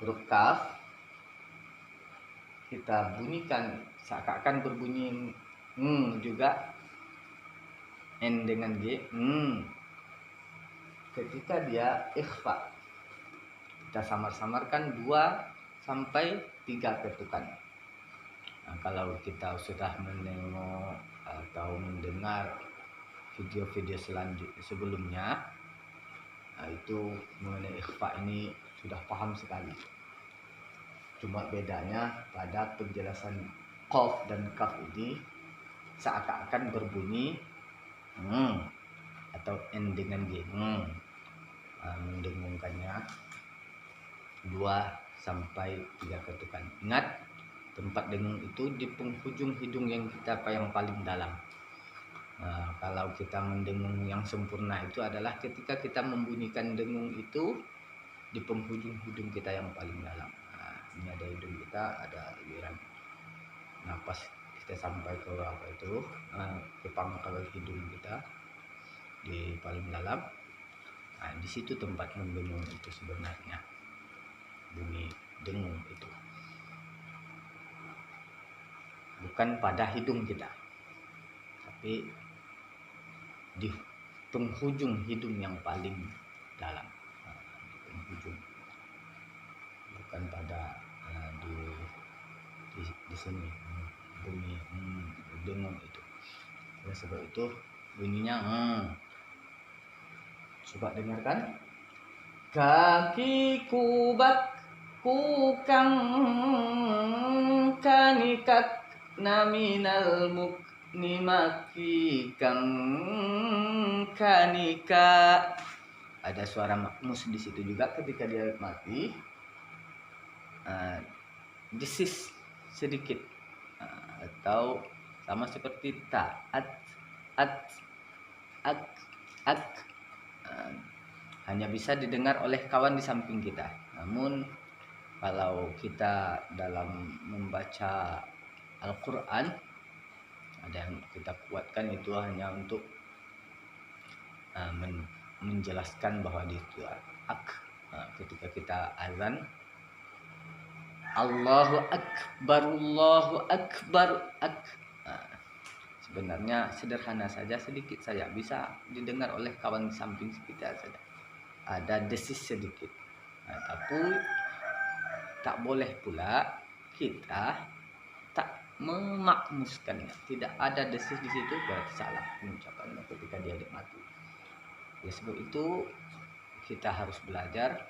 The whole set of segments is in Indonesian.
huruf kaf kita bunyikan seakan-akan berbunyi juga, n dengan g, ketika dia ikhfa kita samar-samarkan 2 sampai 3 ketukan. Nah, kalau kita sudah menengok atau mendengar video-video sebelumnya, itu mengenai ikhfa ini sudah paham sekali. Cuma bedanya pada penjelasan qaf dan kaf ini seakan-akan berbunyi atau n dengan g, mendengungkannya 2 sampai 3 ketukan. Ingat, tempat dengung itu di penghujung hidung yang paling dalam. Kalau kita mendengung yang sempurna itu adalah ketika kita membunyikan dengung itu di penghujung hidung kita yang paling dalam. Ini ada hidung kita, ada aliran napas kita sampai ke ke pangkal hidung kita di paling dalam. Di situ tempat mendengung itu sebenarnya, bunyi dengung itu bukan pada hidung kita, tapi di penghujung hidung yang paling dalam, di penghujung, bukan pada di sini bunyi dengung itu. Oleh sebab itu bunyinya coba dengarkan. Kakiku bakku kang kanikat naminal mukni maki kang kanika. Ada suara makmus di situ juga ketika dia mati. Desis sedikit, atau sama seperti ta, hanya bisa didengar oleh kawan di samping kita. Namun kalau kita dalam membaca Al-Quran, ada yang kita kuatkan itu hanya untuk menjelaskan bahwa itu ketika kita azan, Allahu Akbar, Allahu Akbar, sebenarnya sederhana saja, sedikit saja bisa didengar oleh kawan di samping kita saja. Ada desis sedikit, tapi tak boleh pula kita tak memakmuskannya. Tidak ada desis di situ, berarti salah pengucapannya ketika dia mati. Oleh sebab itu kita harus belajar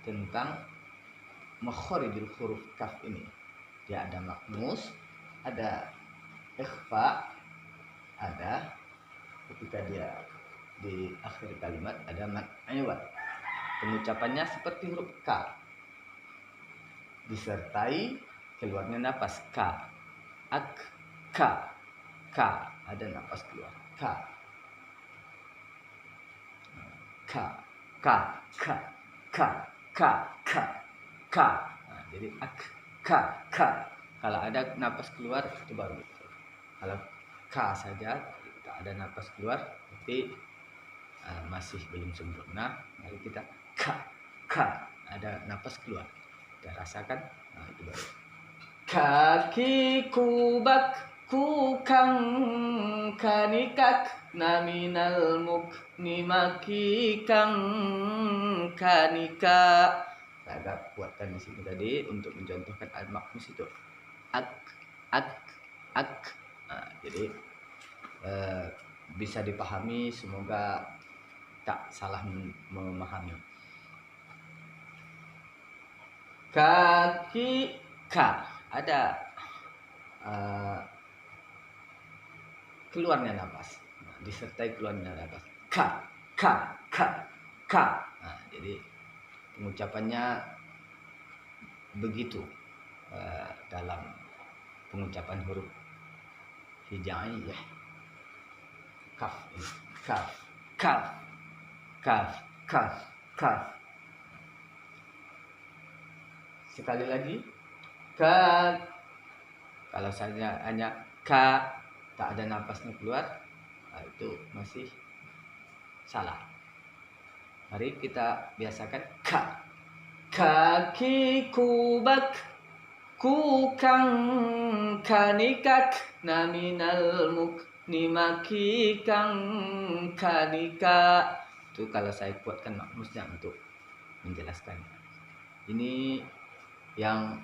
tentang makharijul huruf kaf ini. Dia ada makmus, ada ikhfa, ada ketika dia di akhir kalimat ada mad iwad. Pengucapannya seperti huruf K disertai keluarnya napas K. K. Ada napas keluar K. Jadi K. Kalau ada napas keluar itu baru. Kalau K saja tak ada napas keluar, tapi masih belum sempurna. Mari kita K. Ada napas keluar. Kita rasakan, itu baru. Kakiku bakku kang kanikak naminal mukni maki kang kanika. Agak kuatkan di sini tadi untuk mencontohkan al-makmus itu jadi bisa dipahami, semoga tak salah memahami. Kaki K ada keluarnya napas, disertai keluarnya napas K. Jadi pengucapannya begitu dalam pengucapan huruf hijaiyah kaf. Sekali lagi K. Kalau saja hanya K tak ada napasnya keluar, itu masih salah. Mari kita biasakan K. kakiku bak kukang kanikak naminal mukni maki kang kanika. Itu kalau saya kuatkan makmusnya untuk menjelaskan. Ini yang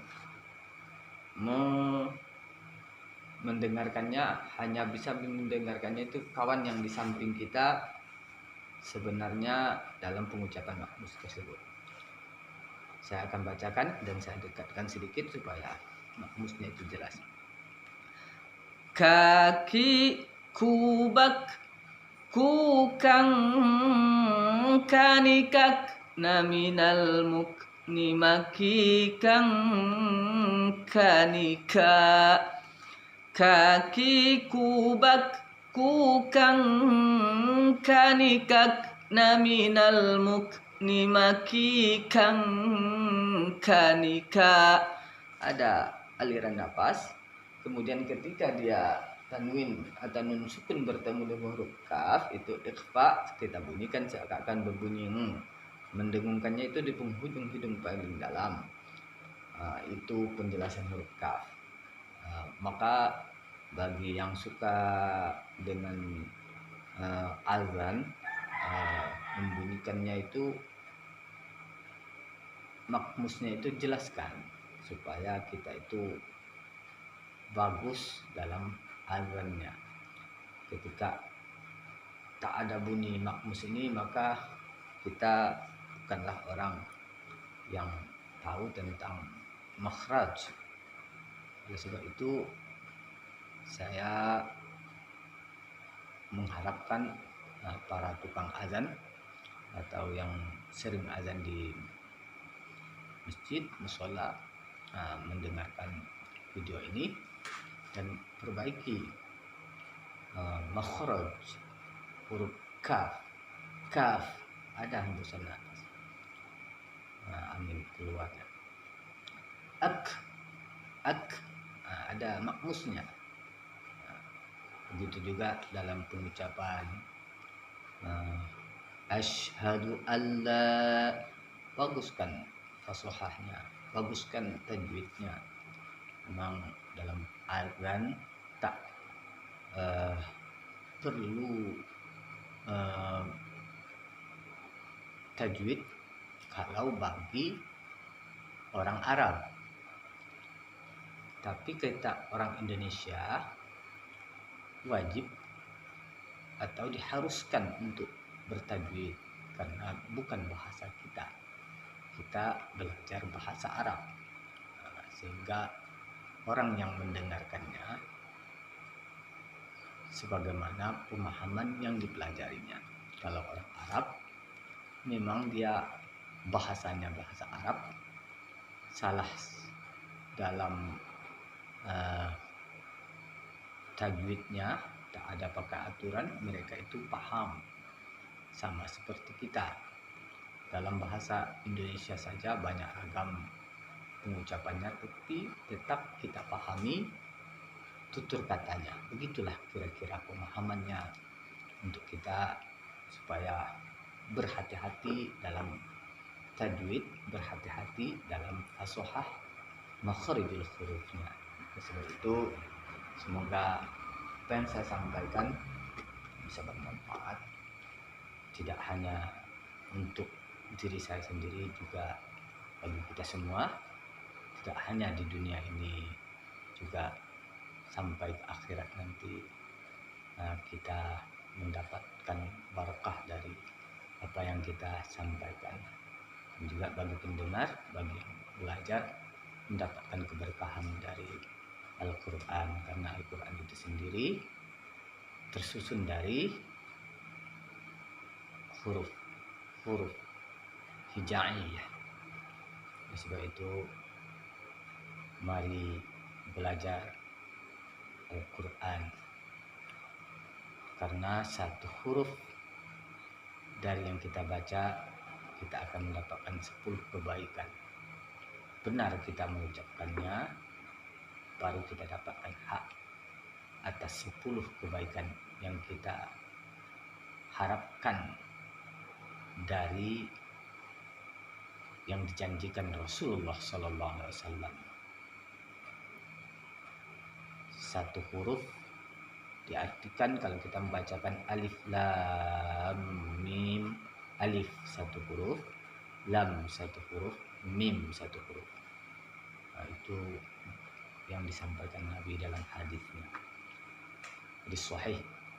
mendengarkannya hanya bisa mendengarkannya itu kawan yang di samping kita sebenarnya dalam pengucapan makmus tersebut. Saya akan bacakan dan saya dekatkan sedikit supaya makmusnya itu jelas. Kaki kubak kukang kanikak naminal mukni maki kang kanika. Kaki kubak kukang kanikak naminal mukni maki kang kanika. Ada aliran nafas, kemudian ketika dia tanwin atau nun sukun bertemu dengan huruf kaf itu ikhfa, kita bunyikan seakan-akan berbunyi mendengungkannya itu di penghujung hidung paling dalam. Itu penjelasan huruf kaf. Maka bagi yang suka dengan azan, membunyikannya itu makmusnya itu jelaskan supaya kita itu bagus dalam azannya. Ketika tak ada bunyi makmus ini, maka kita bukanlah orang yang tahu tentang makhraj. Oleh sebab itu saya mengharapkan para tukang azan atau yang sering azan di masjid, mushola, mendengarkan video ini dan perbaiki makhraj huruf kaf. Kaf ada hembusan nafas, angin keluarnya. Ak ada makmusnya. Begitu juga dalam pengucapan asyhadu alla, baguskan fasahahnya, baguskan tajwidnya. Memang dalam azan tak perlu tajwid kalau bagi orang Arab, tapi kita orang Indonesia wajib atau diharuskan untuk bertajwid karena bukan bahasa kita. Kita belajar bahasa Arab, sehingga orang yang mendengarkannya sebagaimana pemahaman yang dipelajarinya. Kalau orang Arab memang dia bahasanya bahasa Arab, salah dalam tajwidnya tak ada pakai aturan, mereka itu paham sama seperti kita. Dalam bahasa Indonesia saja banyak ragam pengucapannya, tapi tetap kita pahami tutur katanya. Begitulah kira-kira pemahamannya untuk kita supaya berhati-hati dalam tajwid, berhati-hati dalam fasahah makhrijul hurufnya. Sebab itu semoga apa yang saya sampaikan bisa bermanfaat, tidak hanya untuk diri saya sendiri, juga bagi kita semua, tidak hanya di dunia ini, juga sampai ke akhirat nanti kita mendapatkan barakah dari apa yang kita sampaikan. Dan juga bagi pendengar, bagi yang belajar, mendapatkan keberkahan dari Al-Quran, karena Al-Quran itu sendiri tersusun dari huruf hijaiyah. Sebab itu mari belajar Al-Quran, karena satu huruf dari yang kita baca kita akan mendapatkan 10 kebaikan. Benar kita mengucapkannya, baru kita dapatkan hak atas 10 kebaikan yang kita harapkan dari yang dijanjikan Rasulullah Sallallahu Alaihi Wasallam. Satu huruf diartikan kalau kita membacakan alif lam mim, alif satu huruf, lam satu huruf, mim satu huruf. Nah, itu yang disampaikan Nabi dalam hadisnya. Hadis sahih